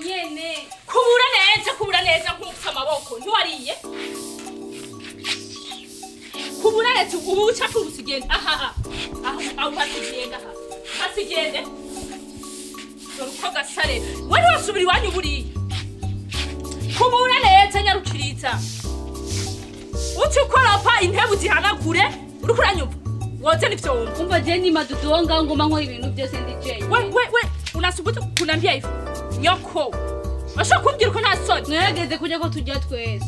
Nyene. Kubura neza nk'ufite amaboko ntiwariye. Kubura neza ubu ucafu usigenda. Aha. Aho hasigenda aha. Hasigende. Uko gasare. Wari wasubira iwanyu buriye. Kubura neza nyarukiriza. Uci ukoropa intebe uzihanagure uriko uranyumva wote nivyo umva je ni madudonga ngoma nkora ibintu byose ndi je we unasubuta kunambia hivyo nyoko basho kumbwira ko nta soni mwegeze kujya ko tujya twese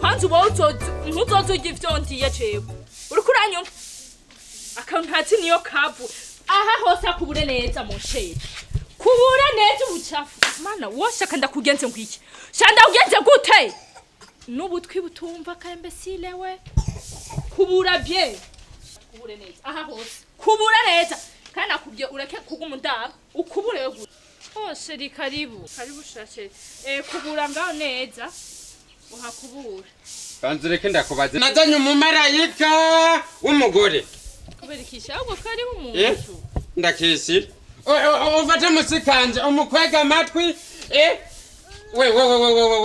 kwanza ntuzozujya ivyo ndiye cewe uriko uranyumva akantu ntati niyo kavu aha hose akubure neza monsheri kubura neza ubucafu mana woshaka ndakugenze ngwiki shanda ugenze gute Nubutwi butumva ka imbesile we kubura bye kubure neza aha hose kubura neza kandi nakubye ureke kugumundaba ukubure yo gute hose ri karibu shashe kubura ngaho neza uhakubura banzureke ndakubaze nazanye umumarayika w'umugore kuberikisha ahubwo karibu umuntu ndakisi ufate musikanje umukwega amatwi we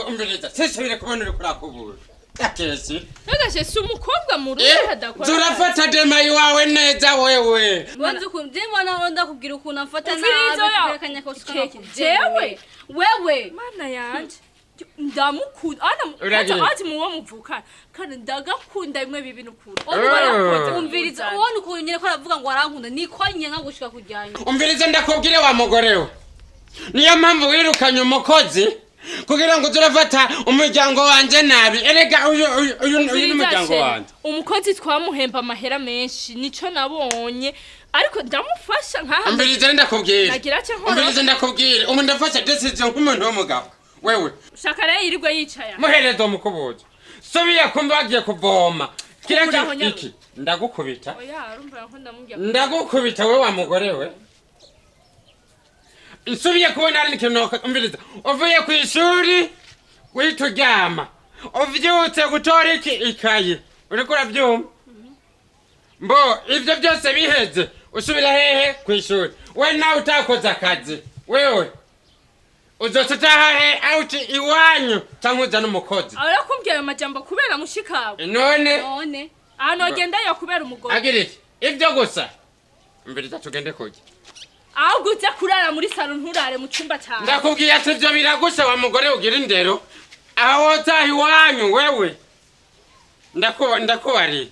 umbiriza sisubire kubona uri kurakubura akesi nagashe si umukobwa mu rugo hadakora turafata dema iwawe neza wewe wanze kumje mwana ndakubwira ukuntu afata nabi kanya ko jewe wewe mana yanje ndamukunda ati muwo muvuka kandi ndagakunda bimwe bibi n'ukuri umviriza ubona ukuntu nyine ko aravuga ngo arankunda niko nyenka gushika kujyanye umviriza ndakubwire wa mugorewe niyo mpamvu wirukanye umukozi kugira ngo turafata umuryango wanje nabi erega uyu n'umuryango wanje umukozi twamuhemba amahera menshi nico nabonye ariko ndamufasha nkaha umviriza ndakubwire nagira cyo nkora umviriza ndakubwire umuntu ndafasha decision nk'umuntu w'umugabo wewe shaka rero yirirwe yicaye muherezo mukubuza subiye kumba bagiye kuvoma kiraki iki ndagukubita oya urumva ko ndamubya ndagukubita we wa mugore we Nsubiye kubona ari ikintu umviriza uvuye ku ishuri wituryama uvyutse gutora iki ikaye uriko uravyumva mbo ivyo byose biheze usubira hehe ku ishuri we nawe utakoze akazi wewe uzosutaha he out iwanyu tankuza n'umukozi arakumbye ayo majambo kubera mushikawe none anogenda yo kubera umugore agiriki ivyo gusa umviriza tugende kujya ahubwo uza kurara muri salo nturare mu cyumba cyane ndakubwiye ati byo biragusha wa mugore ugira indero aho wotaha iwanyu wewe ndakubari